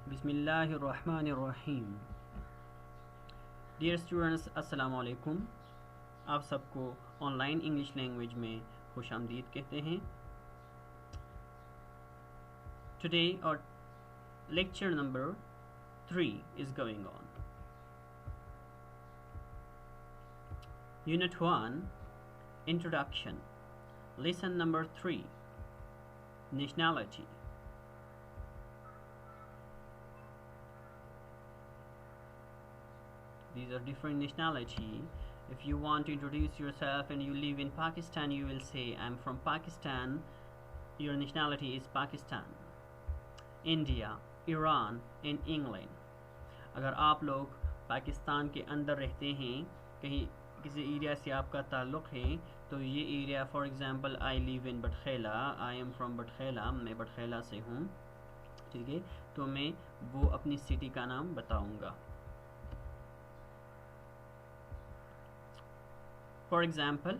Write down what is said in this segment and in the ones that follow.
बिस्मिल्लाहिर्रहमानिर्रहीम। Dear students, अस्सलाम वालेकुम। आप सबको ऑनलाइन इंग्लिश लैंग्वेज में खुश आमदीद कहते हैं। टुडे और lecture number 3 is going on. Unit 1 introduction, lesson number 3 nationality. These are different nationality. If you want to introduce yourself and you live in Pakistan, you will say I'm from Pakistan. Your nationality is Pakistan. India, Iran and England. अगर आप लोग पाकिस्तान के अंदर रहते हैं, कहीं किसी area से आपका ताल्लुक़ है, तो ये area for example I live in Batkhela, I am from Batkhela, मैं बटखेला से हूँ, ठीक है। तो मैं वो अपनी सिटी का नाम बताऊँगा। For example,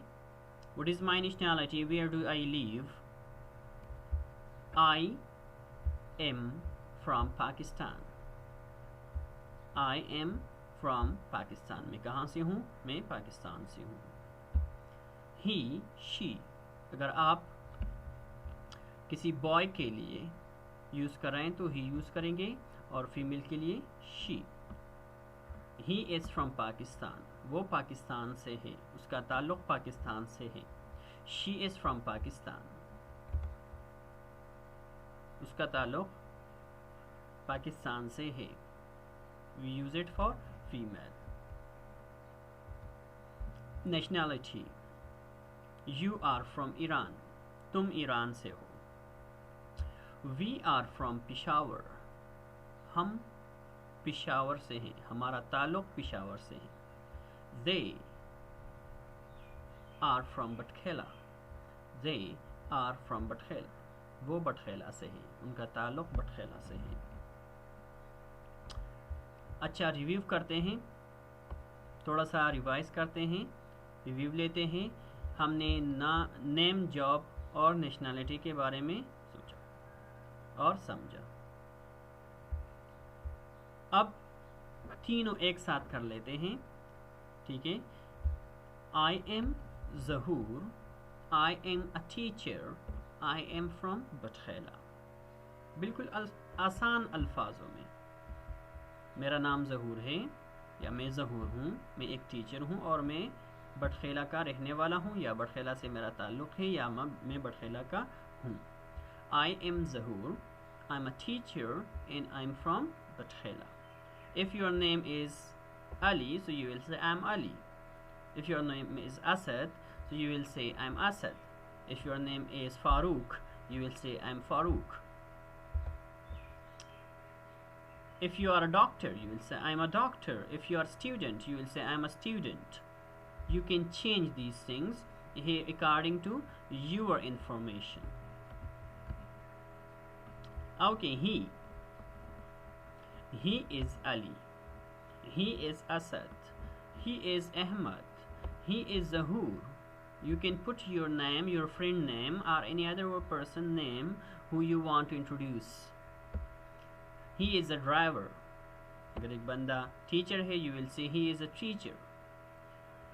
what is my nationality? Where do I live? I am from Pakistan. I am from Pakistan. मैं कहाँ से हूँ? मैं पाकिस्तान से हूँ। He, she. अगर आप किसी बॉय के लिए यूज़ कर रहे हैं तो he यूज़ करेंगे और फीमेल के लिए she. He is from Pakistan. वो पाकिस्तान से है, उसका ताल्लुक़ पाकिस्तान से है। She is from Pakistan. उसका ताल्लुक़ पाकिस्तान से है। We use it for female. Nationality. You are from Iran. तुम ईरान से हो। We are from Peshawar. हम पिशावर से हैं, हमारा ताल्लुक़ पिशावर से है। They are from Batkhela. They are from Batkhela. वो बटखेला से हैं, उनका ताल्लुक़ बटखेला से है। अच्छा, रिव्यू करते हैं, थोड़ा सा रिवाइज करते हैं, रिव्यू लेते हैं। हमने नेम, जॉब और नेशनैलिटी के बारे में सोचा और समझा। अब तीनों एक साथ कर लेते हैं, ठीक है। I am Zahoor, I am a teacher, I am from Batkhela. बिल्कुल आसान अल्फाजों में। मेरा नाम ज़हूर है या मैं ज़हूर हूँ, मैं एक टीचर हूँ और मैं बटखेला का रहने वाला हूँ या बटखेला से मेरा ताल्लुक़ है या मैं बटखेला का हूँ। I am Zahoor, I am a teacher and I am from Batkhela. If your name is Ali, so you will say I'm Ali. If your name is Asad, so you will say I'm Asad. If your name is Farooq, you will say I'm Farooq. If you are a doctor, you will say I'm a doctor. If you are a student, you will say I'm a student. You can change these things here according to your information. Okay, He is Ali. He is Asad. He is Ahmad. He is Zahoor. You can put your name, your friend name or any other person name who you want to introduce. He is a driver. अगर एक बंदा teacher है, you will say he is a teacher.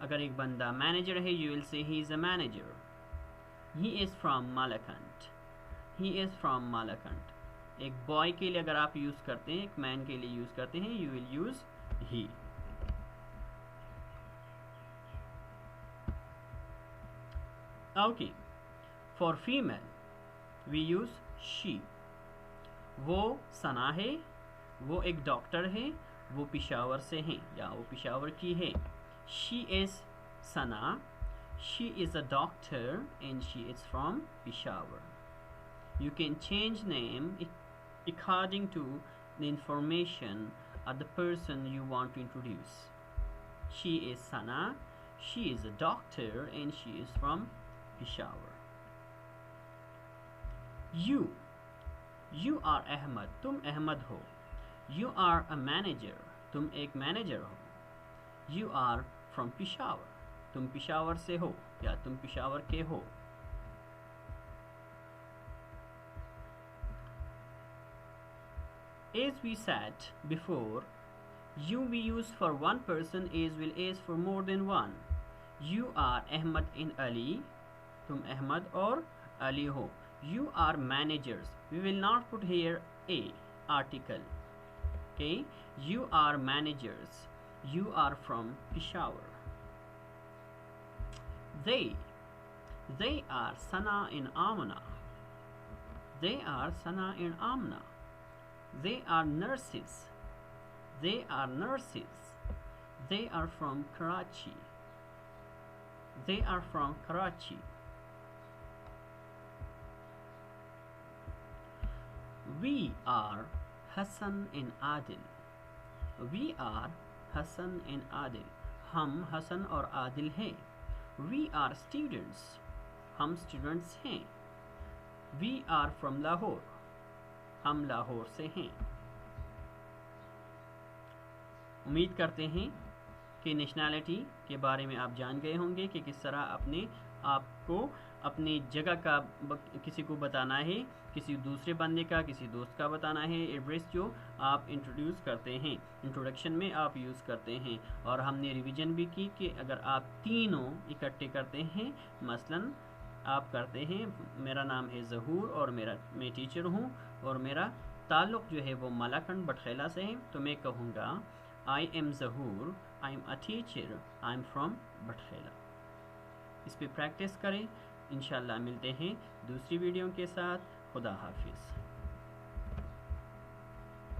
अगर एक बंदा manager है, you will say he is a manager. He is from Malakand. He is from Malakand. एक boy के लिए अगर आप यूज़ करते हैं, एक मैन के लिए यूज़ करते हैं, you will use he. Okay, for female we use she. वो सना है, वो एक डॉक्टर है, वो पिशावर से हैं या वो पिशावर की है। She is Sana, she is a doctor and she is from Peshawar. You can change name according to the information of the person you want to introduce. She is Sana, she is a doctor and she is from Peshawar. You are Ahmad, तुम अहमद हो। You are a manager, तुम एक manager हो। You are from Peshawar, तुम पिशावर से हो या तुम पिशावर के हो। As we said before, you we use for one person, as will as for more than one. You are Ahmad and Ali. तुम अहमद और अली हो. You are managers. We will not put here a article. Okay. You are managers. You are from Peshawar. They are Sana and Amna. They are Sana and Amna. They are nurses. They are nurses. They are from Karachi. They are from Karachi. We are Hassan and Adil. We are Hassan and Adil. हम हसन और आदिल हैं. We are students. हम students हैं. We are from Lahore. हम लाहौर से हैं. उम्मीद करते हैं कि नेशनैलिटी के बारे में आप जान गए होंगे कि किस तरह अपने आप को अपनी जगह का किसी को बताना है, किसी दूसरे बंदे का, किसी दोस्त का बताना है. एड्रेस जो आप इंट्रोड्यूस करते हैं, इंट्रोडक्शन में आप यूज़ करते हैं. और हमने रिवीजन भी की कि अगर आप तीनों इकट्ठे करते हैं, मसलन आप करते हैं मेरा नाम है ज़हूर और मैं टीचर हूँ और मेरा ताल्लुक़ जो है वो मलाकंड बटखेला से है, तो मैं कहूँगा I am Zahoor, I am a teacher, I am from Batkhela. इस पर प्रैक्टिस करें. इंशाल्लाह मिलते हैं दूसरी वीडियो के साथ. खुदा हाफिज़.